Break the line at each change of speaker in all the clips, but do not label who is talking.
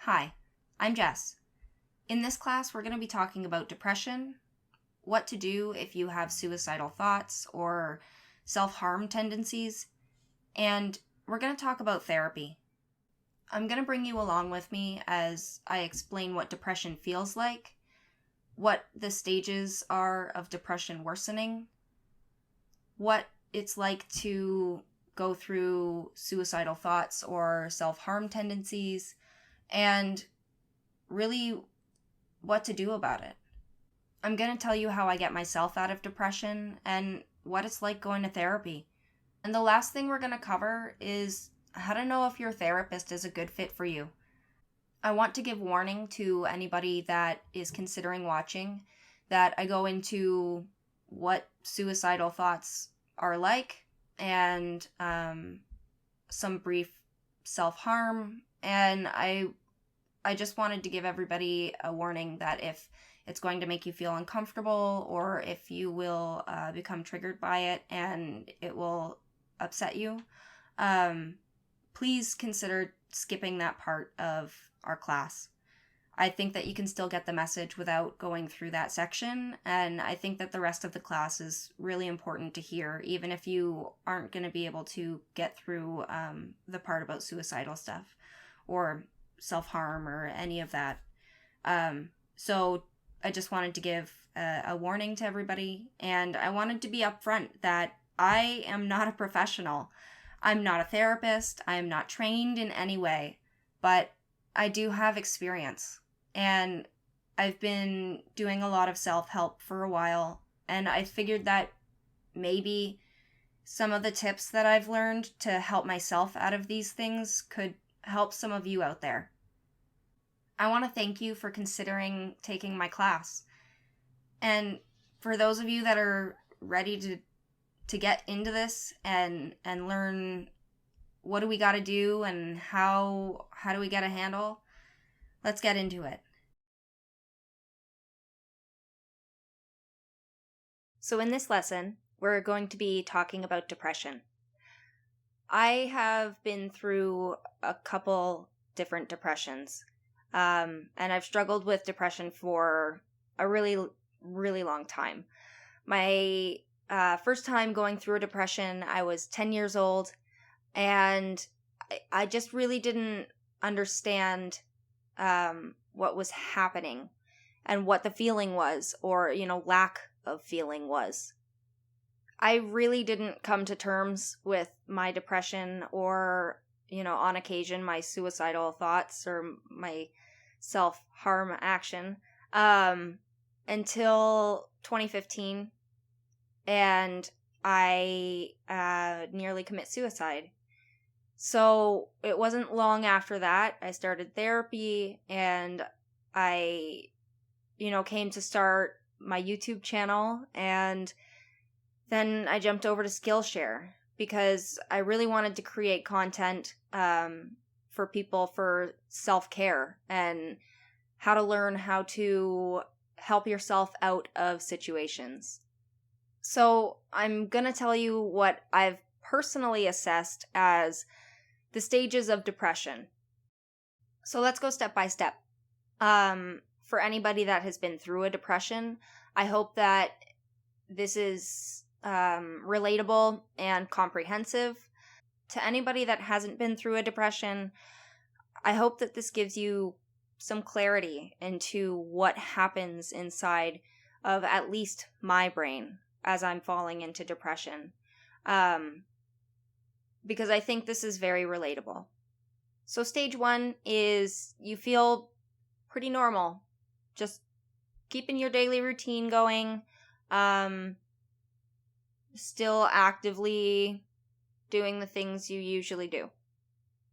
Hi, I'm Jess. In this class, we're going to be talking about depression, what to do if you have suicidal thoughts or self-harm tendencies, and we're going to talk about therapy. I'm going to bring you along with me as I explain what depression feels like, what the stages are of depression worsening, what it's like to go through suicidal thoughts or self-harm tendencies, and really what to do about it. I'm going to tell you how I get myself out of depression and what it's like going to therapy. And the last thing we're going to cover is how to know if your therapist is a good fit for you. I want to give warning to anybody that is considering watching that I go into what suicidal thoughts are like and some brief self-harm, and I just wanted to give everybody a warning that if it's going to make you feel uncomfortable or if you will become triggered by it and it will upset you, please consider skipping that part of our class. I think that you can still get the message without going through that section, and I think that the rest of the class is really important to hear, even if you aren't going to be able to get through the part about suicidal stuff or self-harm or any of that. So I just wanted to give a warning to everybody, and I wanted to be upfront that I am not a professional. I'm not a therapist. I am not trained in any way, but I do have experience, and I've been doing a lot of self-help for a while, and I figured that maybe some of the tips that I've learned to help myself out of these things could help some of you out there. I want to thank you for considering taking my class. And for those of you that are ready to get into this and learn what do we got to do and how do we get a handle, let's get into it. So in this lesson, we're going to be talking about depression. I have been through a couple different depressions. And I've struggled with depression for a really, really long time. My first time going through a depression, I was 10 years old, and I just really didn't understand what was happening and what the feeling was, or, lack of feeling was. I really didn't come to terms with my depression or, on occasion, my suicidal thoughts or my self-harm action until 2015, and I nearly commit suicide. So it wasn't long after that I started therapy, and I came to start my YouTube channel, and then I jumped over to Skillshare because I really wanted to create content for people for self-care and how to learn how to help yourself out of situations. So I'm going to tell you what I've personally assessed as the stages of depression. So let's go step by step. For anybody that has been through a depression, I hope that this is relatable and comprehensive. To anybody that hasn't been through a depression, I hope that this gives you some clarity into what happens inside of at least my brain as I'm falling into depression. Because I think this is very relatable. So stage 1 is you feel pretty normal, just keeping your daily routine going, still actively doing the things you usually do.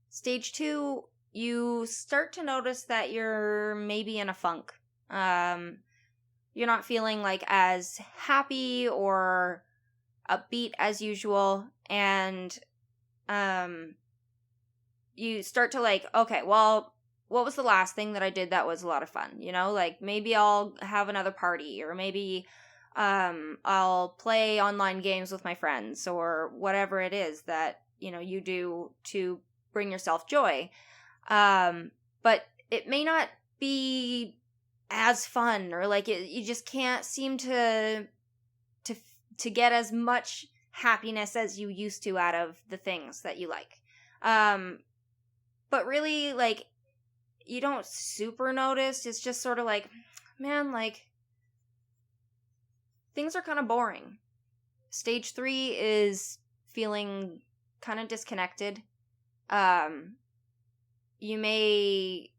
Stage 2, you start to notice that you're maybe in a funk. You're not feeling like as happy or upbeat as usual, and you start to okay, well, what was the last thing that I did that was a lot of fun? Maybe I'll have another party, or maybe I'll play online games with my friends, or whatever it is that, you do to bring yourself joy. But it may not be as fun, or like you just can't seem to get as much happiness as you used to out of the things that you like. But really, like, you don't super notice. It's just sort of like, man, like, things are kind of boring. Stage 3 is feeling kind of disconnected. You may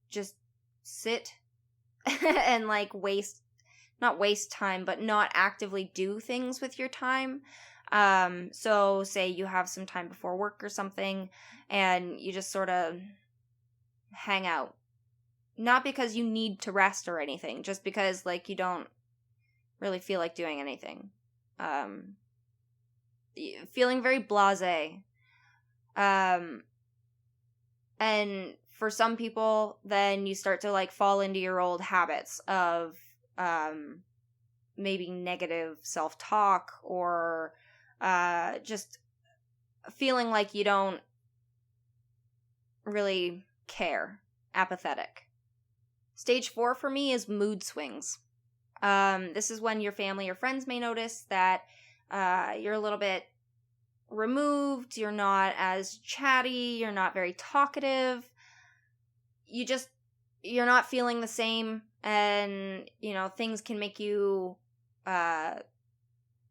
just sit and like not waste time, but not actively do things with your time. So say you have some time before work or something, and you just sort of hang out. Not because you need to rest or anything, just because like you don't really feel like doing anything. Feeling very blasé. And for some people, then you start to like fall into your old habits of maybe negative self-talk, or just feeling like you don't really care, apathetic. Stage 4 for me is mood swings. This is when your family or friends may notice that you're a little bit removed, you're not as chatty, you're not very talkative, you're not feeling the same, and, things can make you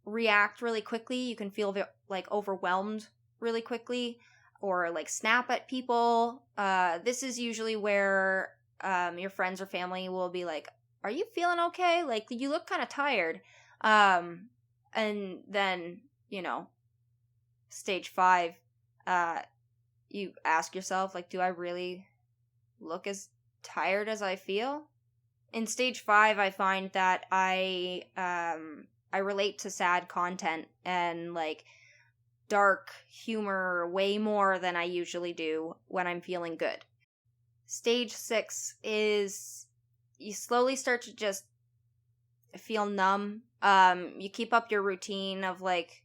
react really quickly. You can feel like overwhelmed really quickly, or like snap at people. This is usually where your friends or family will be like, are you feeling okay? Like, you look kind of tired. And then, stage 5, you ask yourself, like, do I really look as tired as I feel? In stage 5, I find that I relate to sad content and like dark humor way more than I usually do when I'm feeling good. Stage 6 is you slowly start to just feel numb. You keep up your routine of like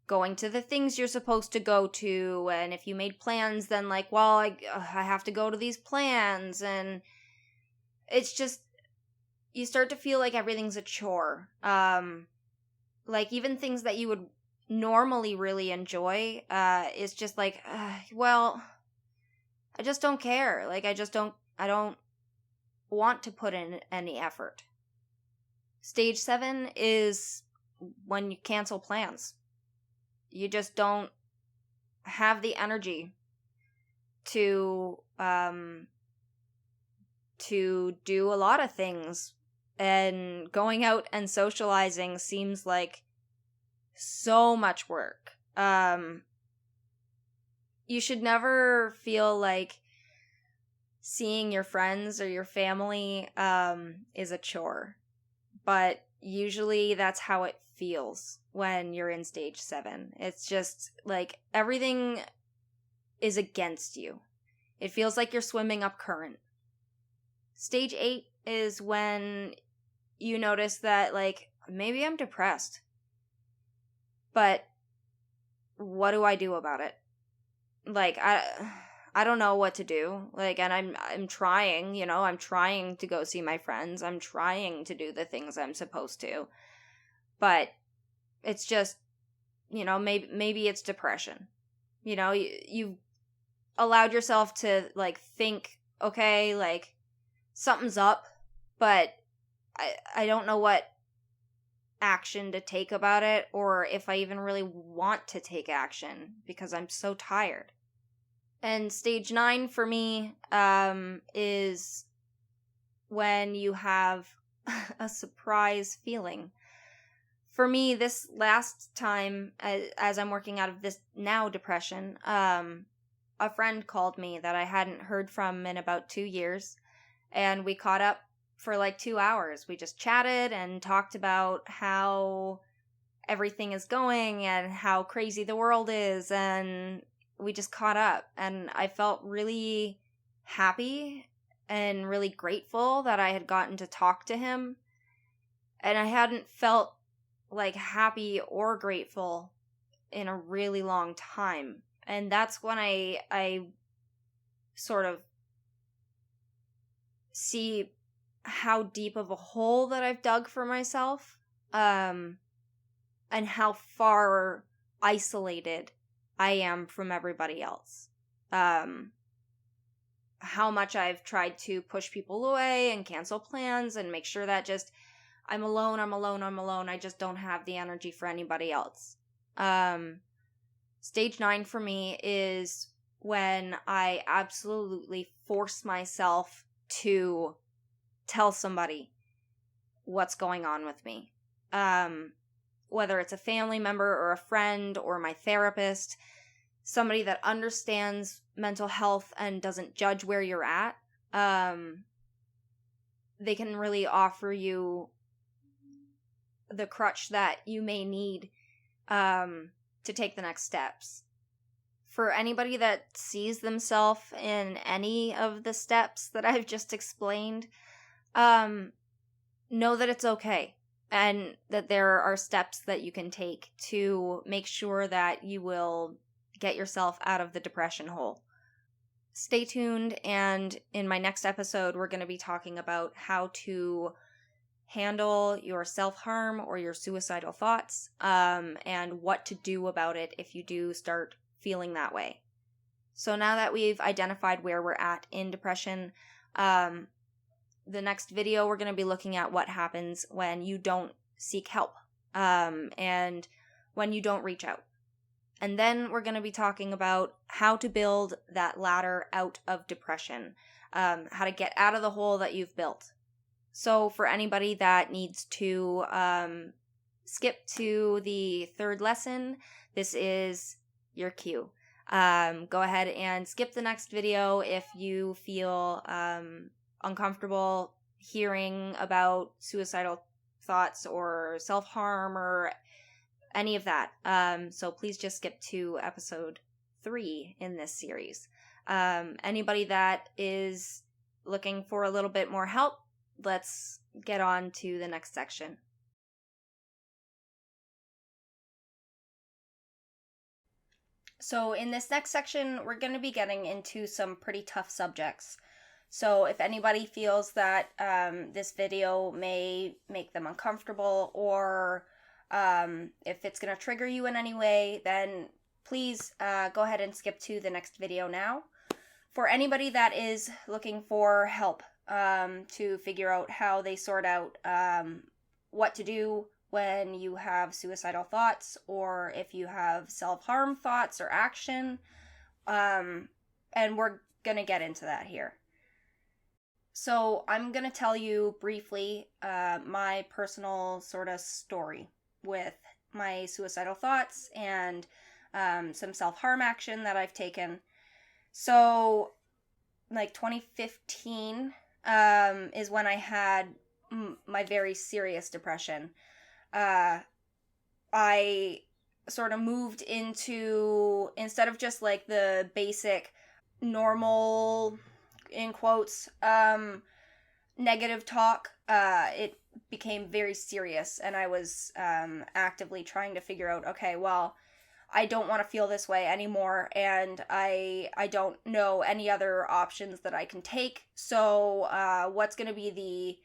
going to the things you're supposed to go to, and if you made plans, then like, well, I have to go to these plans, and it's just, you start to feel like everything's a chore. Like even things that you would normally really enjoy, is just like, well, I just don't care. Like I don't want to put in any effort. Stage 7 is when you cancel plans. You just don't have the energy to do a lot of things, and going out and socializing seems like so much work. You should never feel like seeing your friends or your family is a chore, but usually that's how it feels when you're in stage 7. It's just like everything is against you. It feels like you're swimming up current. Stage 8 is when you notice that, like, maybe I'm depressed, but what do I do about it? Like, I don't know what to do. Like, and I'm trying, I'm trying to go see my friends. I'm trying to do the things I'm supposed to. But it's just, maybe it's depression. You've allowed yourself to, like, think, okay, like, something's up, but I don't know what action to take about it, or if I even really want to take action, because I'm so tired. And stage 9 for me is when you have a surprise feeling. For me, this last time, as I'm working out of this now depression, a friend called me that I hadn't heard from in about 2 years, and we caught up for like 2 hours. We just chatted and talked about how everything is going and how crazy the world is, and we just caught up, and I felt really happy and really grateful that I had gotten to talk to him, and I hadn't felt like happy or grateful in a really long time. And that's when I sort of
see how deep of a hole that I've dug for myself, and how far isolated I am from everybody else. How much I've tried to push people away and cancel plans and make sure that just I'm alone. I just don't have the energy for anybody else. Stage 9 for me is when I absolutely force myself to tell somebody what's going on with me. Whether it's a family member or a friend or my therapist, somebody that understands mental health and doesn't judge where you're at, they can really offer you the crutch that you may need to take the next steps. For anybody that sees themselves in any of the steps that I've just explained, know that it's okay, and that there are steps that you can take to make sure that you will get yourself out of the depression hole. Stay tuned, and in my next episode, we're going to be talking about how to handle your self-harm or your suicidal thoughts, and what to do about it if you do start feeling that way. So now that we've identified where we're at in depression, the next video we're going to be looking at what happens when you don't seek help, and when you don't reach out. And then we're going to be talking about how to build that ladder out of depression, how to get out of the hole that you've built. So for anybody that needs to skip to the third lesson, this is your cue. Go ahead and skip the next video if you feel uncomfortable hearing about suicidal thoughts or self-harm or any of that. So please just skip to episode 3 in this series. Anybody that is looking for a little bit more help, let's get on to the next section. So in this next section, we're going to be getting into some pretty tough subjects. So if anybody feels that this video may make them uncomfortable, or if it's going to trigger you in any way, then please go ahead and skip to the next video now. For anybody that is looking for help to figure out how they sort out what to do when you have suicidal thoughts, or if you have self-harm thoughts or action, and we're going to get into that here. So I'm going to tell you briefly my personal sort of story with my suicidal thoughts and some self-harm action that I've taken. So, like 2015 is when I had my very serious depression. I sort of moved into, instead of just like the basic normal, in quotes, negative talk, it became very serious, and I was actively trying to figure out, okay, well, I don't want to feel this way anymore, and I don't know any other options that I can take, so what's going to be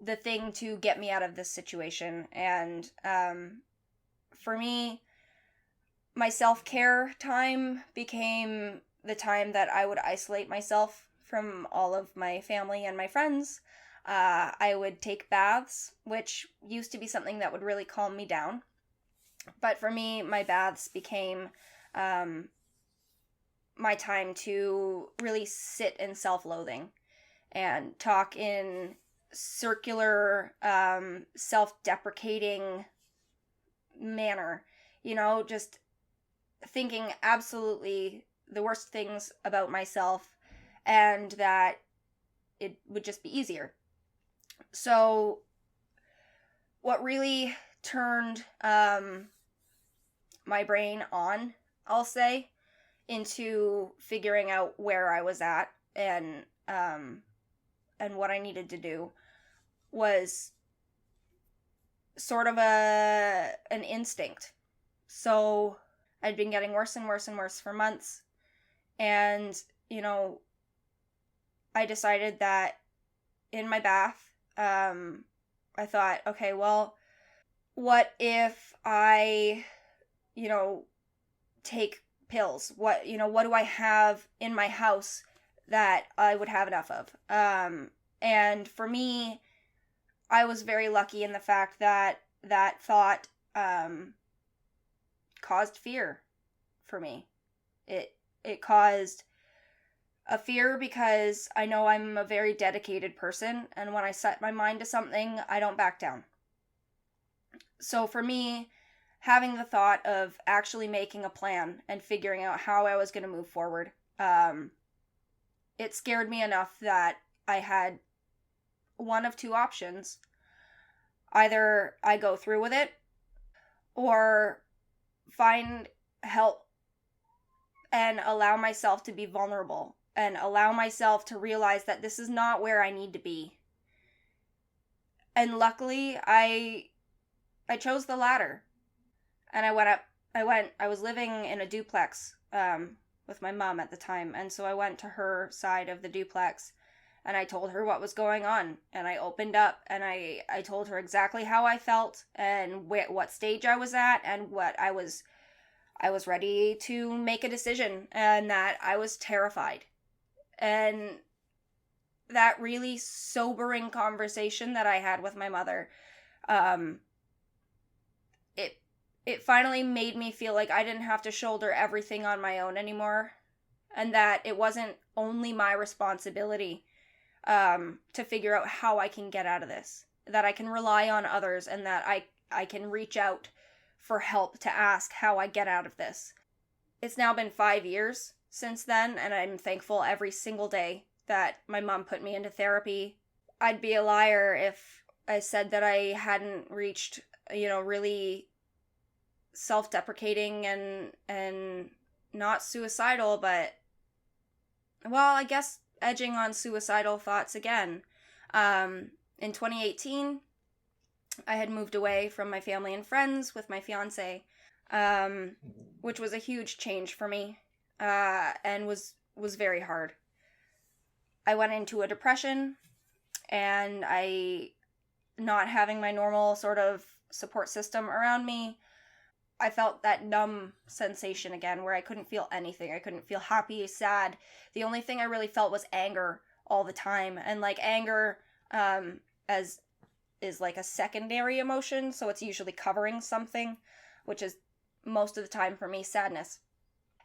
the thing to get me out of this situation? And for me, my self-care time became the time that I would isolate myself from all of my family and my friends. I would take baths, which used to be something that would really calm me down. But for me, my baths became my time to really sit in self-loathing and talk in circular, self-deprecating manner. You know, just thinking absolutely the worst things about myself, and that it would just be easier. So what really turned my brain on, I'll say, into figuring out where I was at and what I needed to do was sort of an instinct. So I'd been getting worse and worse and worse for months, and, you know, I decided that in my bath, I thought, okay, well, what if I, take pills? What do I have in my house that I would have enough of? And for me, I was very lucky in the fact that that thought caused fear for me. It caused a fear because I know I'm a very dedicated person, and when I set my mind to something, I don't back down. So for me, having the thought of actually making a plan and figuring out how I was going to move forward, it scared me enough that I had one of two options. Either I go through with it or find help and allow myself to be vulnerable and allow myself to realize that this is not where I need to be. And luckily, I chose the latter. And I was living in a duplex with my mom at the time, and so I went to her side of the duplex and I told her what was going on, and I opened up and I told her exactly how I felt and what stage I was at and what I was ready to make a decision, and that I was terrified. And that really sobering conversation that I had with my mother, it finally made me feel like I didn't have to shoulder everything on my own anymore, and that it wasn't only my responsibility to figure out how I can get out of this, that I can rely on others, and that I can reach out for help to ask how I get out of this. It's now been 5 years since then, and I'm thankful every single day that my mom put me into therapy. I'd be a liar if I said that I hadn't reached, really self-deprecating and not suicidal, but, well, I guess edging on suicidal thoughts again. In 2018, I had moved away from my family and friends with my fiance, which was a huge change for me, and was very hard. I went into a depression, and not having my normal sort of support system around me, I felt that numb sensation again where I couldn't feel anything. I couldn't feel happy, sad. The only thing I really felt was anger all the time. And like anger as is like a secondary emotion, so it's usually covering something, which is most of the time for me sadness.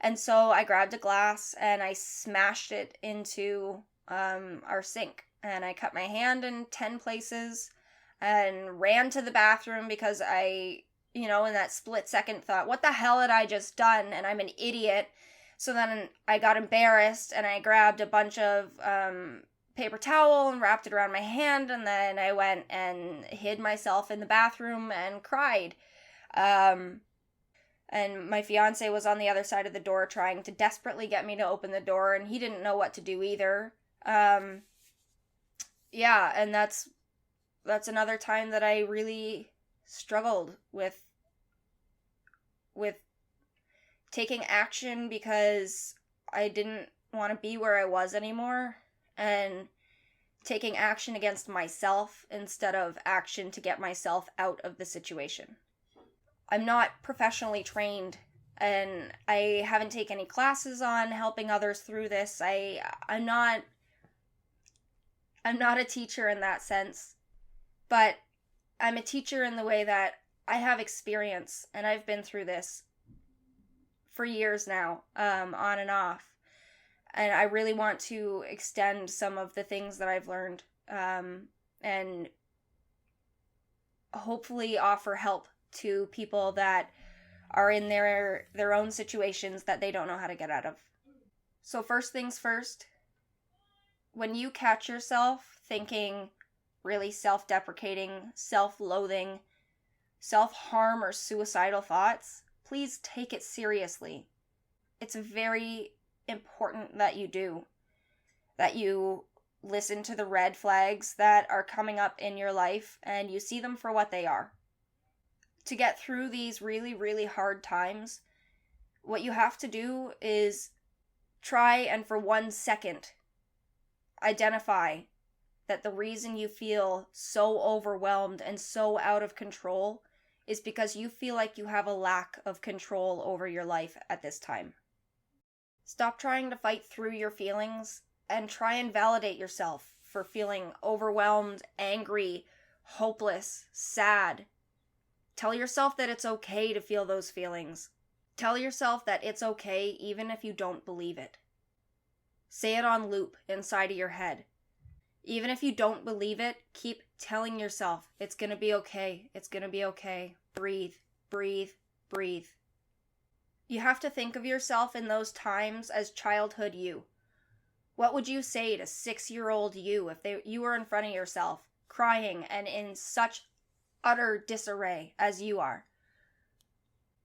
And so I grabbed a glass and I smashed it into our sink, and I cut my hand in 10 places and ran to the bathroom because I, in that split second thought, what the hell had I just done? And I'm an idiot. So then I got embarrassed and I grabbed a bunch of paper towel and wrapped it around my hand, and then I went and hid myself in the bathroom and cried. And my fiance was on the other side of the door trying to desperately get me to open the door, and he didn't know what to do either. Yeah, and that's another time that I really struggled with taking action because I didn't want to be where I was anymore, and taking action against myself instead of action to get myself out of the situation. I'm not professionally trained, and I haven't taken any classes on helping others through this. I'm not a teacher in that sense, but I'm a teacher in the way that I have experience, and I've been through this for years now, on and off. And I really want to extend some of the things that I've learned, and hopefully offer help to people that are in their own situations that they don't know how to get out of. So first things first, when you catch yourself thinking really self-deprecating, self-loathing, self-harm, or suicidal thoughts, please take it seriously. It's very important that you do. That you listen to the red flags that are coming up in your life and you see them for what they are. To get through these really, really hard times, what you have to do is try and for 1 second
identify that the reason you feel so overwhelmed and so out of control is because you feel like you have a lack of control over your life at this time. Stop trying to fight through your feelings and try and validate yourself for feeling overwhelmed, angry, hopeless, sad. Tell yourself that it's okay to feel those feelings. Tell yourself that it's okay even if you don't believe it. Say it on loop inside of your head. Even if you don't believe it, keep telling yourself, it's going to be okay. It's going to be okay. Breathe, breathe, breathe. You have to think of yourself in those times as childhood you. What would you say to 6-year-old you if you were in front of yourself, crying and in such utter disarray as you are?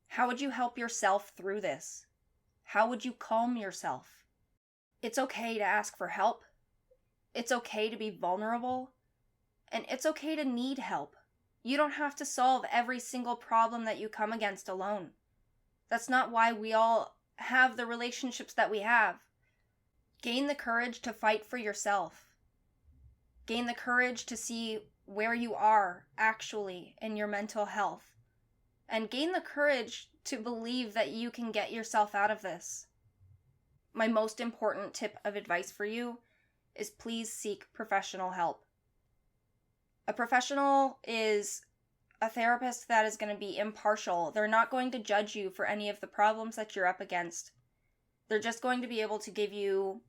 How would you help yourself through this? How would you calm yourself? It's okay to ask for help. It's okay to be vulnerable. And it's okay to need help. You don't have to solve every single problem that you come against alone. That's not why we all have the relationships that we have. Gain the courage to fight for yourself. Gain the courage to see where you are actually in your mental health. And gain the courage to believe that you can get yourself out of this. My most important tip of advice for you is please seek professional help. A professional is a therapist that is going to be impartial. They're not going to judge you for any of the problems that you're up against. They're just going to be able to give you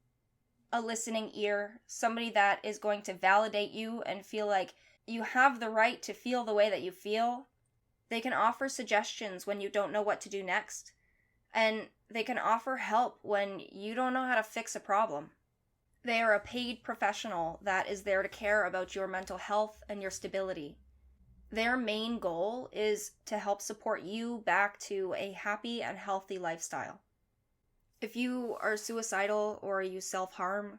a listening ear, somebody that is going to validate you and feel like you have the right to feel the way that you feel. They can offer suggestions when you don't know what to do next. And they can offer help when you don't know how to fix a problem. They are a paid professional that is there to care about your mental health and your stability. Their main goal is to help support you back to a happy and healthy lifestyle. If you are suicidal or you self-harm,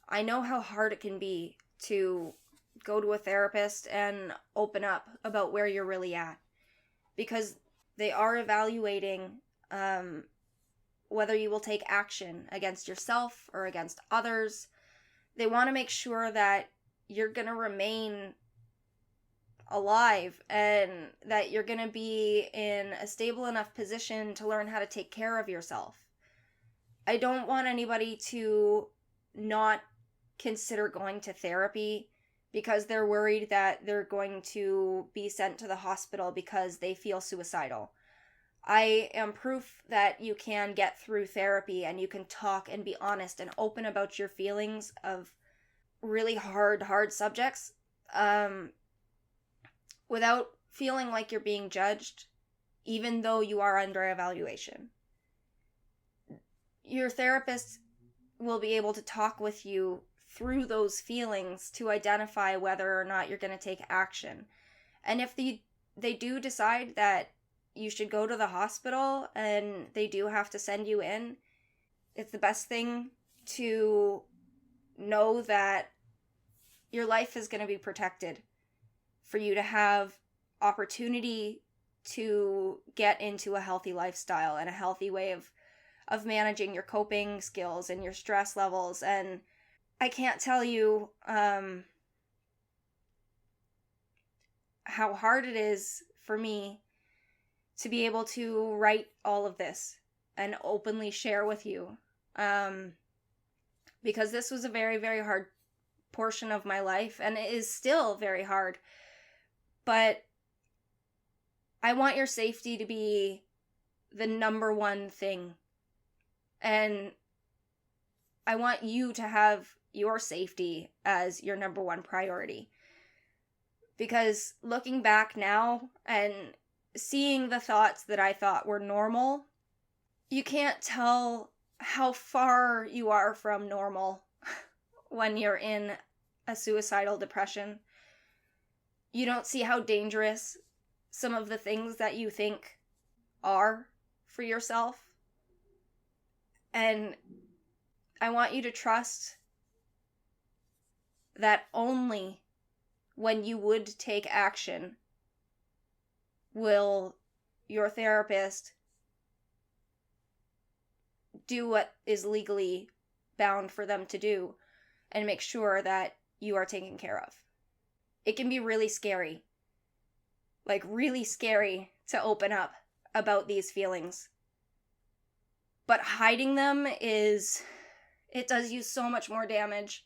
I know how hard it can be to go to a therapist and open up about where you're really at. Because they are evaluating whether you will take action against yourself or against others. They want to make sure that you're going to remain alive and that you're going to be in a stable enough position to learn how to take care of yourself. I don't want anybody to not consider going to therapy because they're worried that they're going to be sent to the hospital because they feel suicidal. I am proof that you can get through therapy and you can talk and be honest and open about your feelings of really hard subjects without feeling like you're being judged, even though you are under evaluation. Your therapist will be able to talk with you through those feelings to identify whether or not you're going to take action. And if they do decide that you should go to the hospital and they do have to send you in, it's the best thing to know that your life is going to be protected, for you to have opportunity to get into a healthy lifestyle and a healthy way of managing your coping skills and your stress levels. And I can't tell you how hard it is for me to be able to write all of this and openly share with you. Because this was a very, very hard portion of my life, and it is still very hard. But I want your safety to be the number one thing. And I want you to have your safety as your number one priority. Because looking back now and seeing the thoughts that I thought were normal, you can't tell how far you are from normal when you're in a suicidal depression. You don't see how dangerous some of the things that you think are for yourself. And I want you to trust that only when you would take action will your therapist do what is legally bound for them to do.
and make sure that you are taken care of. It can be really scary, like really scary to open up about these feelings. But hiding them it does you so much more damage.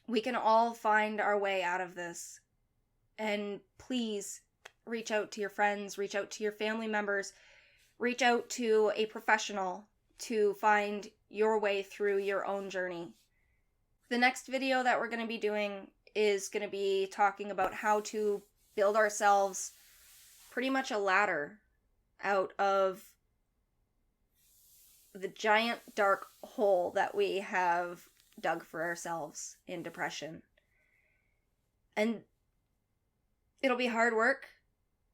We can all find our way out of this. And please reach out to your friends, reach out to your family members, reach out to a professional to find your way through your own journey. The next video that we're going to be doing is going to be talking about how to build ourselves pretty much a ladder out of the giant dark hole that we have dug for ourselves in depression. And it'll be hard work,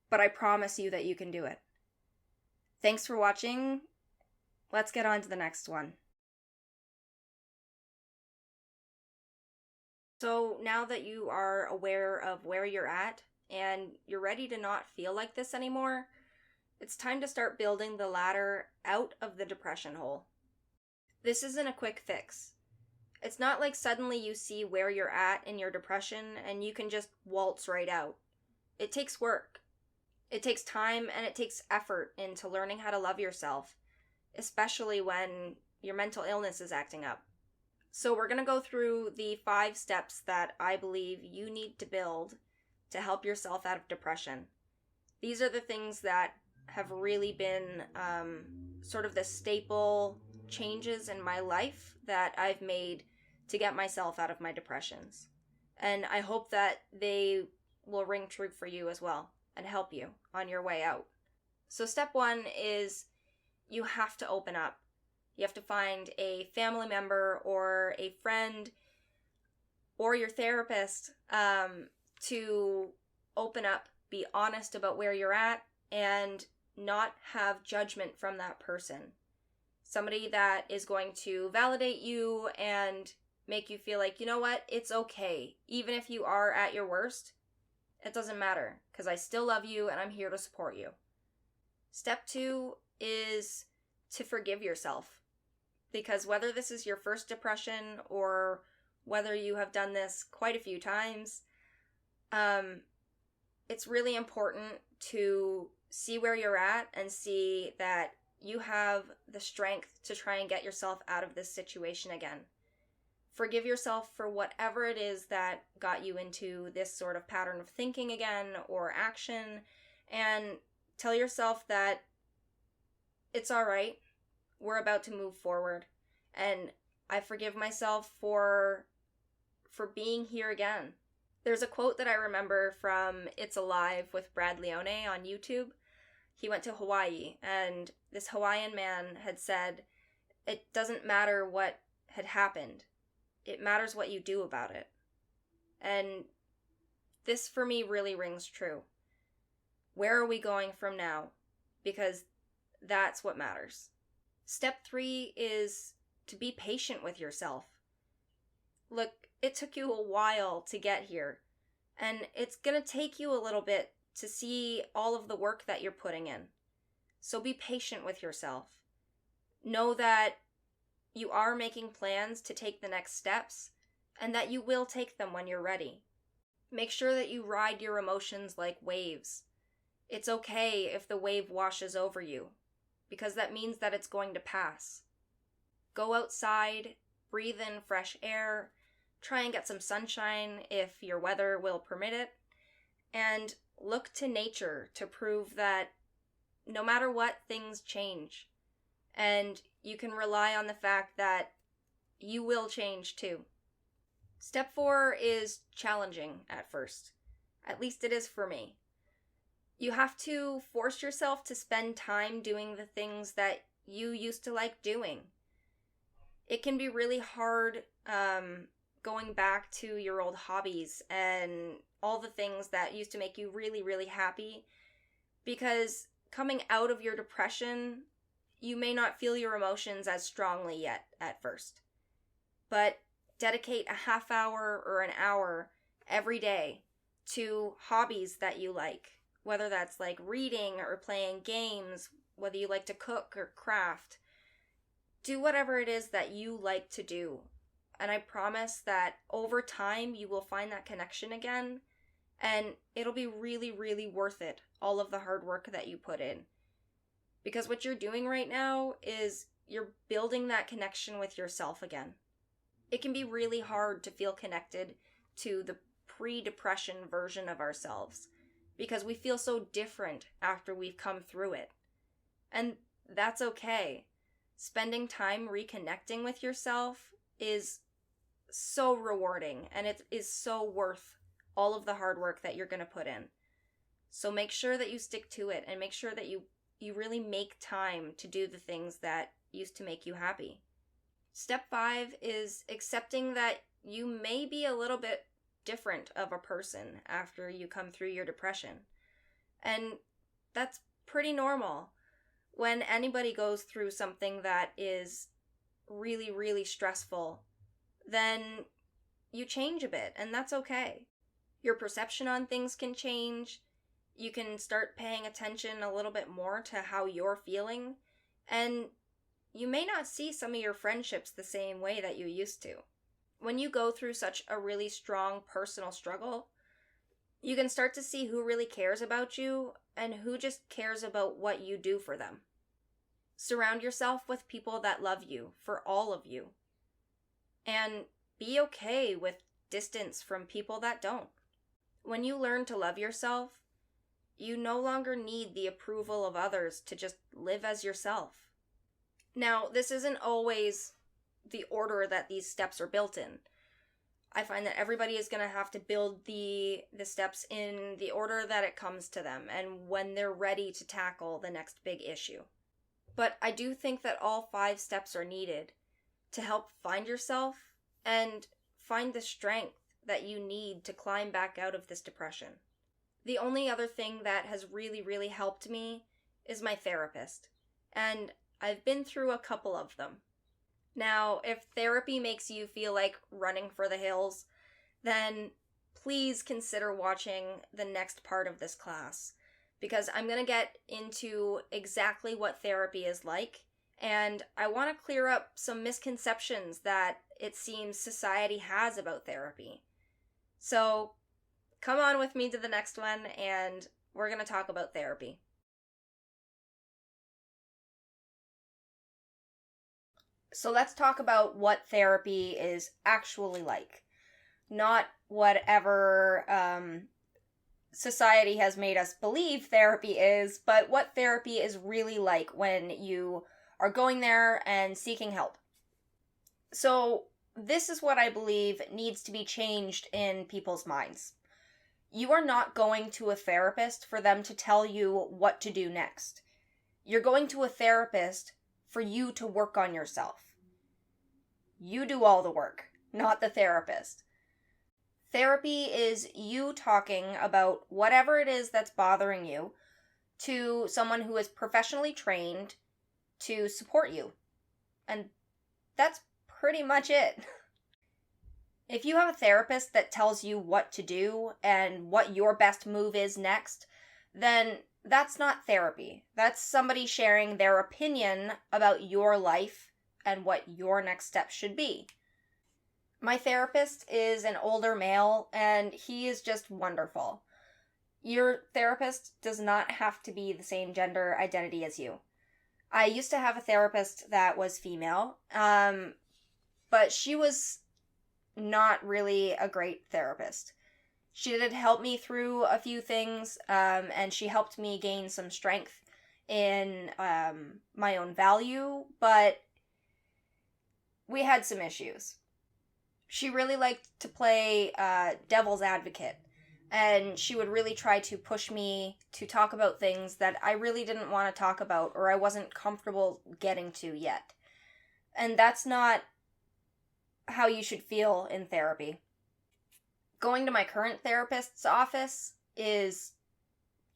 but I promise you that you can do it. Thanks for watching. Let's get on to the next one. So now that you are aware of where you're at and you're ready to not feel like this anymore, it's time to start building the ladder out of the depression hole. This isn't a quick fix. It's not like suddenly you see where you're at in your depression and you can just waltz right out. It takes work. It takes time and it takes effort into learning how to love yourself, especially when your mental illness is acting up. So we're going to go through the 5 steps that I believe you need to build to help yourself out of depression. These are the things that have really been sort of the staple changes in my life that I've made to get myself out of my depressions. And I hope that they will ring true for you as well and help you on your way out. So step 1 is you have to open up. You have to find a family member or a friend or your therapist to open up, be honest about where you're at, and not have judgment from that person. Somebody that is going to validate you and make you feel like, you know what, it's okay. Even if you are at your worst, it doesn't matter because I still love you and I'm here to support you. Step 2 is to forgive yourself. Because whether this is your first depression or whether you have done this quite a few times, it's really important to see where you're at and see that you have the strength to try and get yourself out of this situation again. Forgive yourself for whatever it is that got you into this sort of pattern of thinking again or action, and tell yourself that it's all right. We're about to move forward, and I forgive myself for being here again. There's a quote that I remember from It's Alive with Brad Leone on YouTube. He went to Hawaii, and this Hawaiian man had said, it doesn't matter what had happened. It matters what you do about it. And this for me really rings true. Where are we going from now? Because that's what matters. Step 3 is to be patient with yourself. Look, it took you a while to get here, and it's going to take you a little bit to see all of the work that you're putting in. So be patient with yourself. Know that you are making plans to take the next steps, and that you will take them when you're ready. Make sure that you ride your emotions like waves. It's okay if the wave washes over you, because that means that it's going to pass. Go outside, breathe in fresh air, try and get some sunshine if your weather will permit it, and look to nature to prove that no matter what, things change. And you can rely on the fact that you will change too. Step 4 is challenging at first. At least it is for me. You have to force yourself to spend time doing the things that you used to like doing. It can be really hard going back to your old hobbies and all the things that used to make you really, really happy, because coming out of your depression, you may not feel your emotions as strongly yet at first. But dedicate a half hour or an hour every day to hobbies that you like, whether that's like reading or playing games, whether you like to cook or craft. Do whatever it is that you like to do, and I promise that over time you will find that connection again, and it'll be really, really worth it, all of the hard work that you put in. Because what you're doing right now is you're building that connection with yourself again. It can be really hard to feel connected to the pre-depression version of ourselves because we feel so different after we've come through it. And that's okay. Spending time reconnecting with yourself is so rewarding, and it is so worth all of the hard work that you're going to put in. So make sure that you stick to it, and make sure that you really make time to do the things that used to make you happy. Step 5 is accepting that you may be a little bit different of a person after you come through your depression. And that's pretty normal. When anybody goes through something that is really, really stressful, then you change a bit, and that's okay. Your perception on things can change. You can start paying attention a little bit more to how you're feeling, and you may not see some of your friendships the same way that you used to. When you go through such a really strong personal struggle, you can start to see who really cares about you and who just cares about what you do for them. Surround yourself with people that love you, for all of you. And be okay with distance from people that don't. When you learn to love yourself, you no longer need the approval of others to just live as yourself. Now, this isn't always the order that these steps are built in. I find that everybody is going to have to build the steps in the order that it comes to them and when they're ready to tackle the next big issue. But I do think that all 5 steps are needed to help find yourself and find the strength that you need to climb back out of this depression. The only other thing that has really, really helped me is my therapist. And I've been through a couple of them. Now, if therapy makes you feel like running for the hills, then please consider watching the next part of this class, because I'm going to get into exactly what therapy is like, and I want to clear up some misconceptions that it seems society has about therapy. So, come on with me to the next one, and we're going to talk about therapy. So let's talk about what therapy is actually like. Not whatever society has made us believe therapy is, but what therapy is really like when you are going there and seeking help. So this is what I believe needs to be changed in people's minds. You are not going to a therapist for them to tell you what to do next. You're going to a therapist for you to work on yourself. You do all the work, not the therapist. Therapy is you talking about whatever it is that's bothering you to someone who is professionally trained to support you. And that's pretty much it. If you have a therapist that tells you what to do and what your best move is next, then that's not therapy. That's somebody sharing their opinion about your life and what your next step should be. My therapist is an older male, and he is just wonderful. Your therapist does not have to be the same gender identity as you. I used to have a therapist that was female, but she was not really a great therapist. She did help me through a few things, and she helped me gain some strength in my own value, but we had some issues. She really liked to play devil's advocate, and she would really try to push me to talk about things that I really didn't want to talk about or I wasn't comfortable getting to yet. And that's not how you should feel in therapy. Going to my current therapist's office is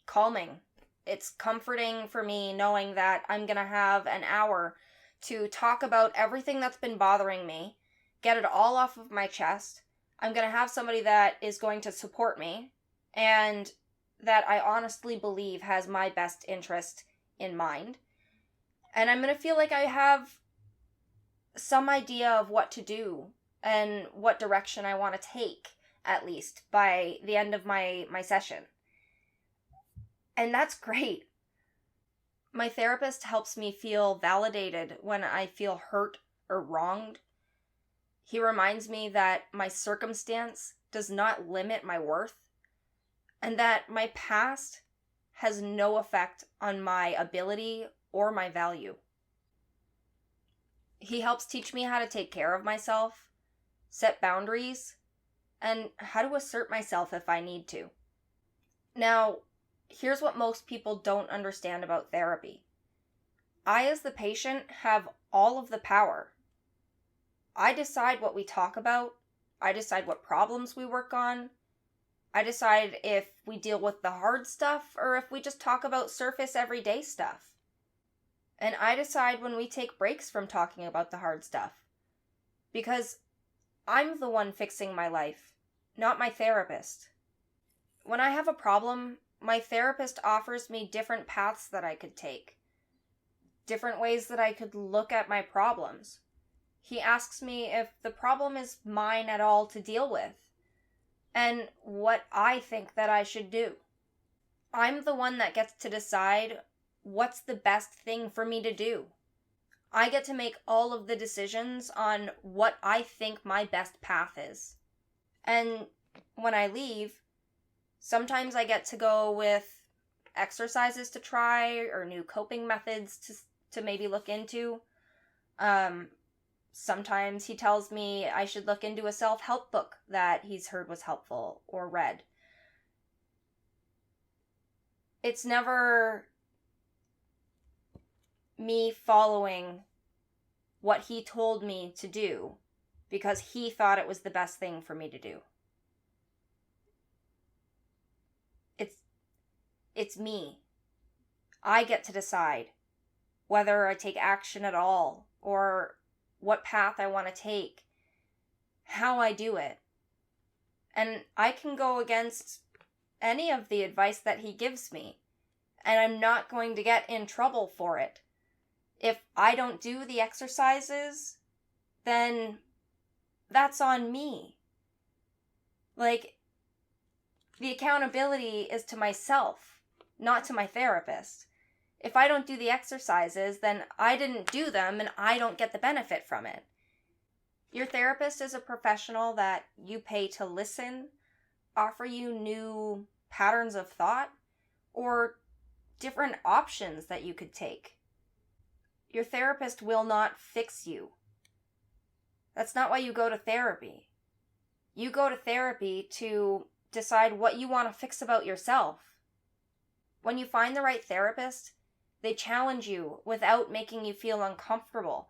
calming. It's comforting for me knowing that I'm going to have an hour to talk about everything that's been bothering me, get it all off of my chest. I'm going to have somebody that is going to support me and that I honestly believe has my best interest in mind. And I'm going to feel like I have some idea of what to do and what direction I want to take, at least, by the end of my session. And that's great. My therapist helps me feel validated when I feel hurt or wronged. He reminds me that my circumstance does not limit my worth, and that my past has no effect on my ability or my value. He helps teach me how to take care of myself, set boundaries, and how to assert myself if I need to. Now, here's what most people don't understand about therapy. I, as the patient, have all of the power. I decide what we talk about. I decide what problems we work on. I decide if we deal with the hard stuff or if we just talk about surface everyday stuff. And I decide when we take breaks from talking about the hard stuff. Because I'm the one fixing my life, not my therapist. When I have a problem, my therapist offers me different paths that I could take. Different ways that I could look at my problems. He asks me if the problem is mine at all to deal with, and what I think that I should do. I'm the one that gets to decide what's the best thing for me to do. I get to make all of the decisions on what I think my best path is. And when I leave, sometimes I get to go with exercises to try or new coping methods to maybe look into. Sometimes he tells me I should look into a self-help book that he's heard was helpful or read. It's never me following what he told me to do because he thought it was the best thing for me to do. It's me. I get to decide whether I take action at all or what path I want to take, how I do it. And I can go against any of the advice that he gives me, and I'm not going to get in trouble for it. If I don't do the exercises, then that's on me. Like, the accountability is to myself, not to my therapist. If I don't do the exercises, then I didn't do them and I don't get the benefit from it. Your therapist is a professional that you pay to listen, offer you new patterns of thought, or different options that you could take. Your therapist will not fix you. That's not why you go to therapy. You go to therapy to decide what you want to fix about yourself. When you find the right therapist, they challenge you without making you feel uncomfortable.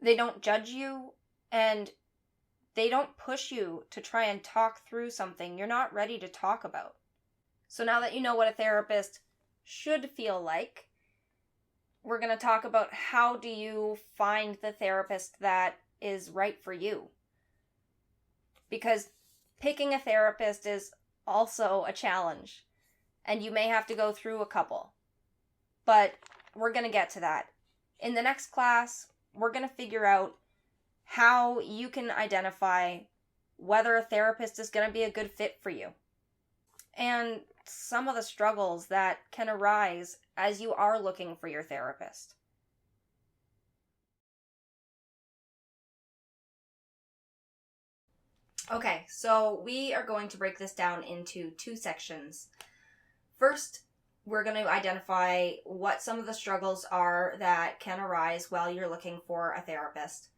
They don't judge you, and they don't push you to try and talk through something you're not ready to talk about. So now that you know what a therapist should feel like, we're going to talk about how do you find the therapist that is right for you. Because picking a therapist is also a challenge, and you may have to go through a couple. But we're going to get to that. In the next class, we're going to figure out how you can identify whether a therapist is going to be a good fit for you, and some of the struggles that can arise as you are looking for your therapist. Okay, so we are going to break this down into two sections. First, we're going to identify what some of the struggles are that can arise while you're looking for a therapist.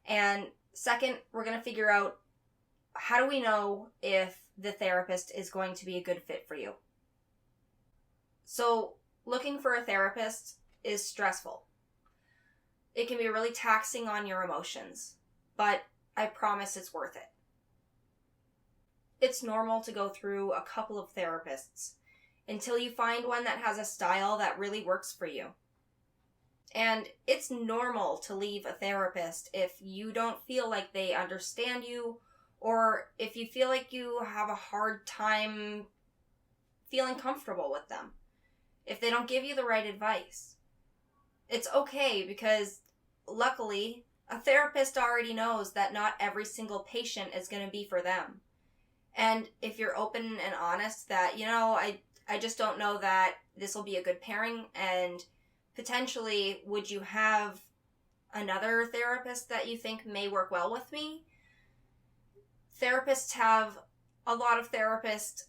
And second, we're going to figure out how do we know if the therapist is going to be a good fit for you. So, looking for a therapist is stressful. It can be really taxing on your emotions, but I promise it's worth it. It's normal to go through a couple of therapists until you find one that has a style that really works for you. And it's normal to leave a therapist if you don't feel like they understand you, or if you feel like you have a hard time feeling comfortable with them, if they don't give you the right advice. It's okay, because luckily,
a therapist already knows that not every single patient is going to be for them. And if you're open and honest that, I just don't know that this will be a good pairing, and potentially would you have another therapist that you think may work well with me? Therapists have a lot of therapist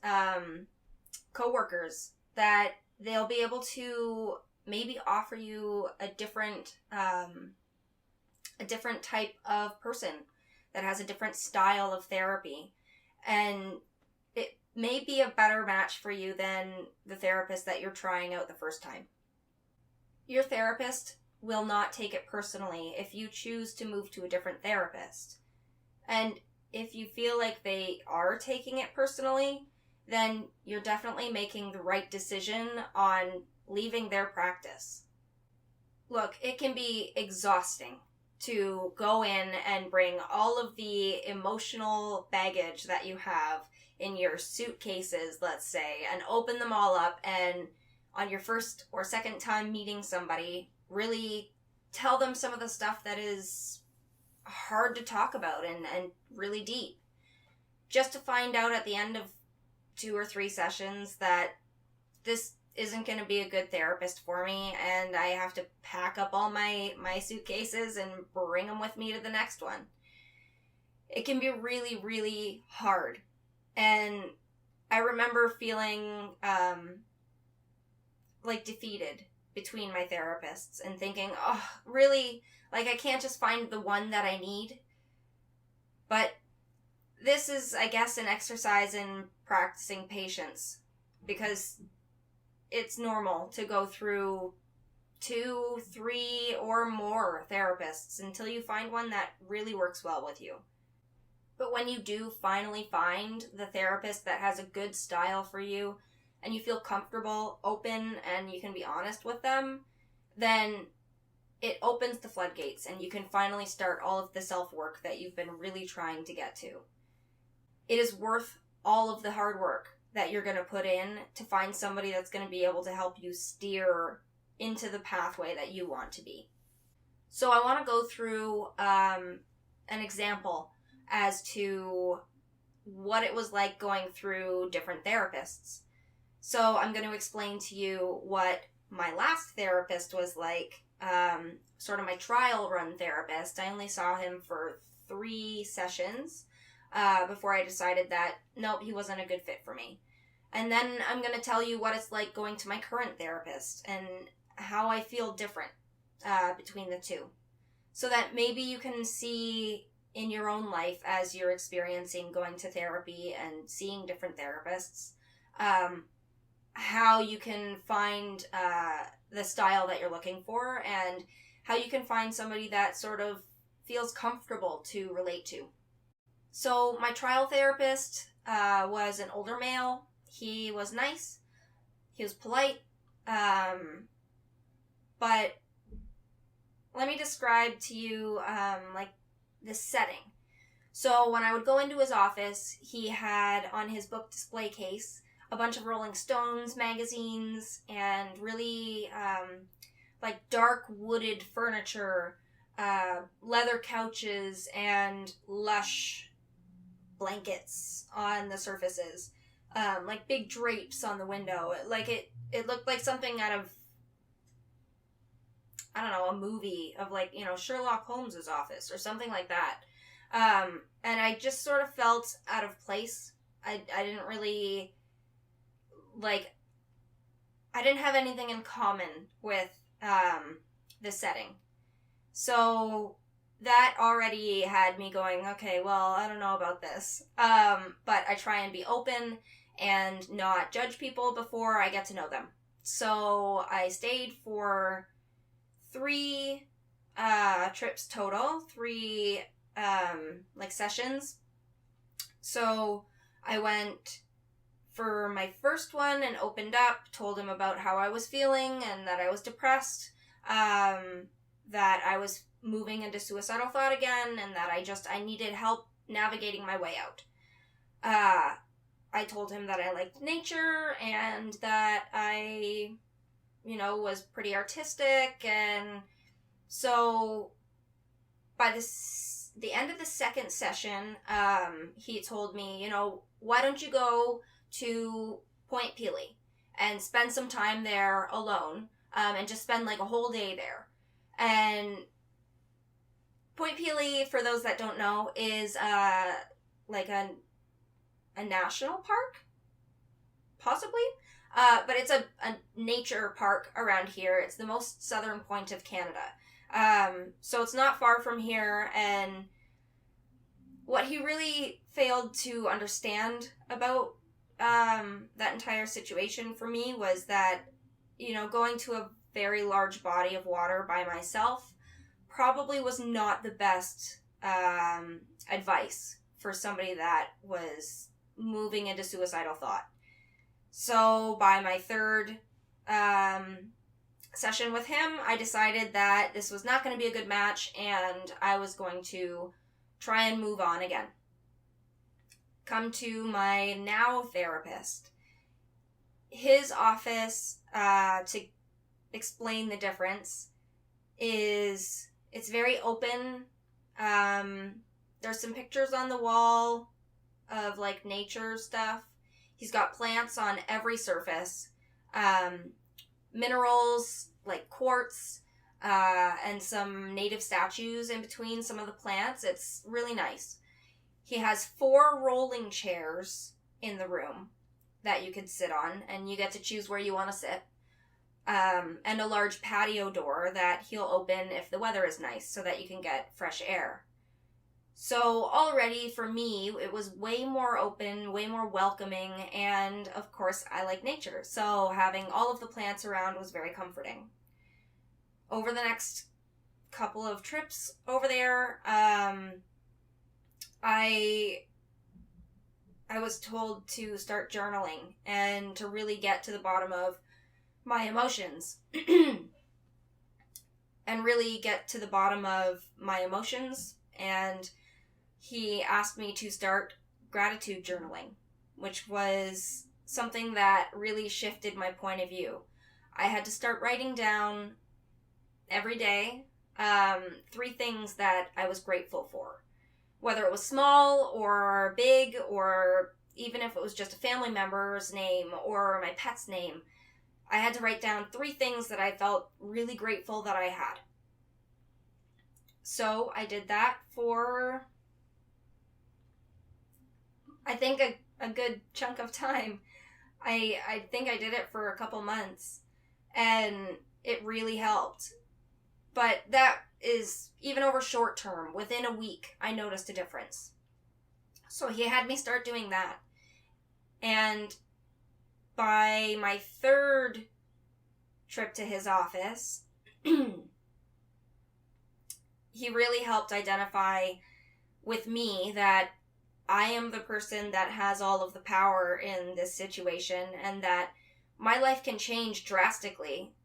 co-workers that they'll be able to maybe offer you a different type of person that has a different style of therapy. And it may be a better match for you than the therapist that you're trying out the first time. Your therapist will not take it personally if you choose to move to a different therapist. And if you feel like they are taking it personally, then you're definitely making the right decision on leaving their practice. Look, it can be exhausting to go in and bring all of the emotional baggage that you have in your suitcases, let's say, and open them all up, and on your first or second time meeting somebody, really tell them some of the stuff that is hard to talk about and really deep. Just to find out at the end of 2 or 3 sessions that this isn't going to be a good therapist for me, and I have to pack up all my suitcases and bring them with me to the next one. It can be really, really hard. And I remember feeling defeated between my therapists and thinking, oh, really? I can't just find the one that I need? But this is, I guess, an exercise in practicing patience, because it's normal to go through 2, 3, or more therapists until you find one that really works well with you. But when you do finally find the therapist that has a good style for you, and you feel comfortable, open, and you can be honest with them, then it opens the floodgates and you can finally start all of the self-work that you've been really trying to get to. It is worth all of the hard work that you're going to put in to find somebody that's going to be able to help you steer into the pathway that you want to be. So I want to go through an example as to what it was like going through different therapists. So I'm going to explain to you what my last therapist was like, sort of my trial run therapist. I only saw him for 3 sessions before I decided that, nope, he wasn't a good fit for me. And then I'm going to tell you what it's like going to my current therapist and how I feel different between the two. So that maybe you can see in your own life as you're experiencing going to therapy and seeing different therapists, how you can find the style that you're looking for and how you can find somebody that sort of feels comfortable to relate to. So my trial therapist was an older male. He was nice. He was polite. But let me describe to you the setting. So when I would go into his office, he had on his book display case a bunch of Rolling Stones magazines and really dark wooded furniture, leather couches, and lush blankets on the surfaces, big drapes on the window. It looked like something out of, I don't know, a movie of Sherlock Holmes's office or something like that. And I just sort of felt out of place. I didn't really I didn't have anything in common with the setting. So that already had me going, okay, well, I don't know about this. But I try and be open and not judge people before I get to know them. So I stayed for 3 trips total, 3 sessions. So I went for my first one and opened up, told him about how I was feeling and that I was depressed, that I was moving into suicidal thought again, and that I needed help navigating my way out. I told him that I liked nature and that I, was pretty artistic, and so
by the end of the second session, he told me, why don't you go to Point Pelee and spend some time there alone, and just spend like a whole day there. And Point Pelee, for those that don't know, is like a national park, possibly. But it's a nature park around here. It's the most southern point of Canada. So it's not far from here, and what he really failed to understand about that entire situation for me was that, going to a very large body of water by myself probably was not the best advice for somebody that was moving into suicidal thought. So by my third session with him, I decided that this was not going to be a good match, and I was going to try and move on again. Come to my now therapist. His office, to explain the difference, it's very open. There's some pictures on the wall of like nature stuff. He's got plants on every surface, minerals like quartz, and some native statues in between some of the plants. It's really nice. He has 4 rolling chairs in the room that you could sit on, and you get to choose where you want to sit. And a large patio door that he'll open if the weather is nice so that you can get fresh air. So already for me, it was way more open, way more welcoming, and of course I like nature, so having all of the plants around was very comforting. Over the next couple of trips over there, I was told to start journaling and to really get to the bottom of my emotions. And really get to the bottom of my emotions, and he asked me to start gratitude journaling, which was something that really shifted my point of view. I had to start writing down every day 3 things that I was grateful for. Whether it was small or big, or even if it was just a family member's name or my pet's name, I had to write down 3 things that I felt really grateful that I had. So I did that for, I think, a good chunk of time. I think I did it for a couple months, and it really helped. But that is, even over short term, within a week, I noticed a difference. So he had me start doing that. And by my 3rd trip to his office, he really helped identify with me that I am the person that has all of the power in this situation, and that my life can change drastically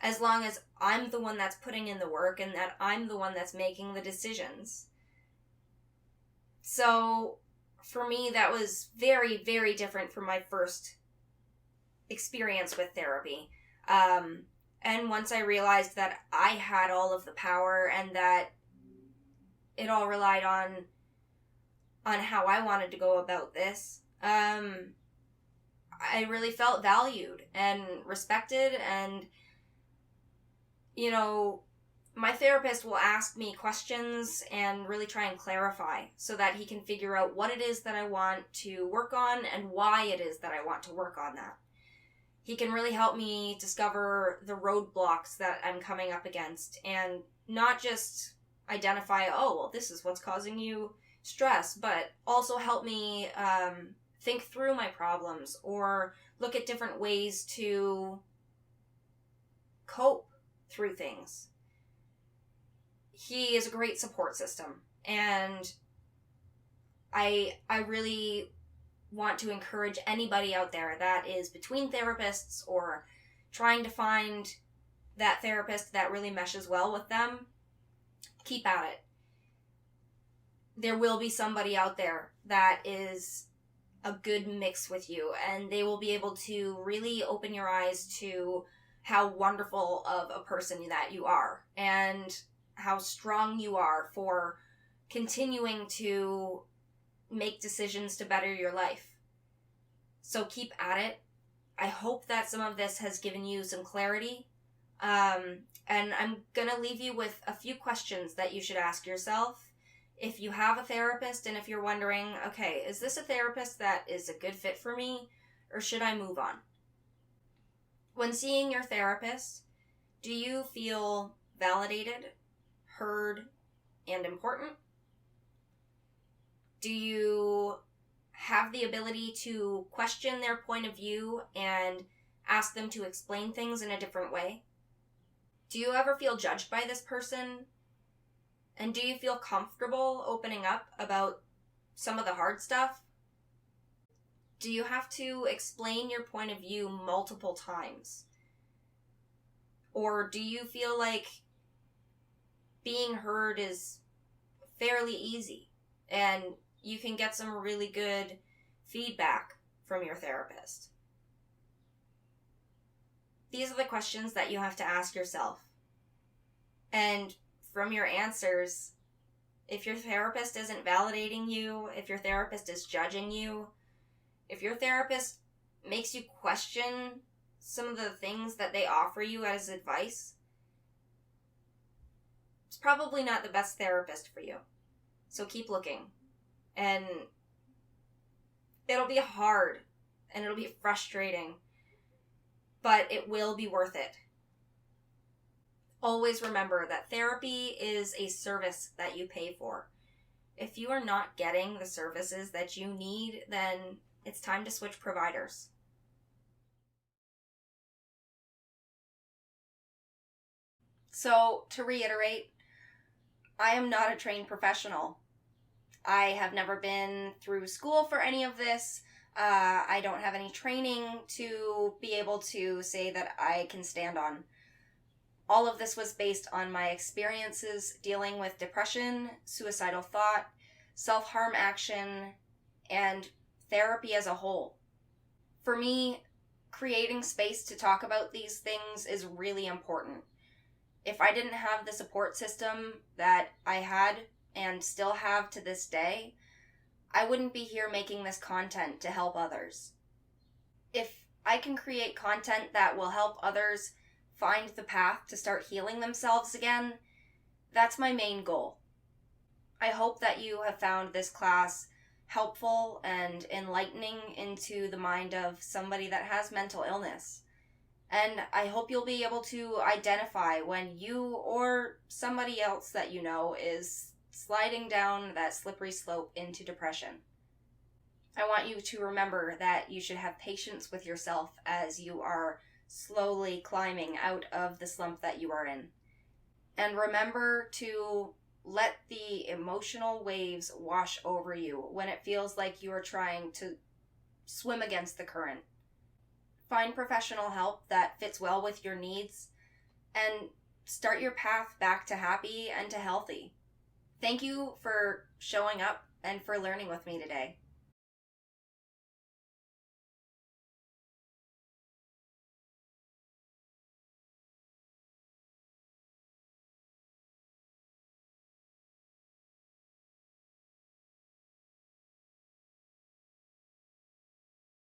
as long as I'm the one that's putting in the work and that I'm the one that's making the decisions. So for me, that was very, very different from my first experience with therapy. And once I realized that I had all of the power and that it all relied on how I wanted to go about this, I really felt valued and respected. And my therapist will ask me questions and really try and clarify so that he can figure out what it is that I want to work on and why it is that I want to work on that. He can really help me discover the roadblocks that I'm coming up against, and not just identify, oh, well, this is what's causing you stress, but also help me think through my problems or look at different ways to cope through things. He is a great support system, and I really want to encourage anybody out there that is between therapists or trying to find that therapist that really meshes well with them. Keep at it. There will be somebody out there that is a good mix with you, and they will be able to really open your eyes to how wonderful of a person that you are. And
how strong you are for continuing to make decisions to better your life. So keep at it. I hope that some of this has given you some clarity. And I'm going to leave you with a few questions that you should ask yourself. If you have a therapist and if you're wondering, okay, is this a therapist that is a good fit for me, or should I move on? When seeing your therapist, do you feel validated, heard, and important? Do you have the ability to question their point of view and ask them to explain things in a different way? Do you ever feel judged by this person? And do you feel comfortable opening up about some of the hard stuff? Do you have to explain your point of view multiple times? Or do you feel like being heard is fairly easy and you can get some really good feedback from your therapist? These are the questions that you have to ask yourself. And from your answers, if your therapist isn't validating you, if your therapist is judging you, if your therapist makes you question some of the things that they offer you as advice, it's probably not the best therapist for you. So keep looking. And it'll be hard and it'll be frustrating, but it will be worth it. Always remember that therapy is a service that you pay for. If you are not getting the services that you need, then it's time to switch providers. So, to reiterate, I am not a trained professional. I have never been through school for any of this. I don't have any training to be able to say that I can stand on. All of this was based on my experiences dealing with depression, suicidal thought, self-harm action, and therapy as a whole. For me, creating space to talk about these things is really important. If I didn't have the support system that I had and still have to this day, I wouldn't be here making this content to help others. If I can create content that will help others find the path to start healing themselves again, that's my main goal. I hope that you have found this class helpful and enlightening into the mind of somebody that has mental illness. And I hope you'll be able to identify when you or somebody else that you know is sliding down that slippery slope into depression. I want you to remember that you should have patience with yourself as you are slowly climbing out of the slump that you are in. And remember to let the emotional waves wash over you when it feels like you are trying to swim against the current. Find professional help that fits well with your needs and start your path back to happy and to healthy. Thank you for showing up and for learning with me today.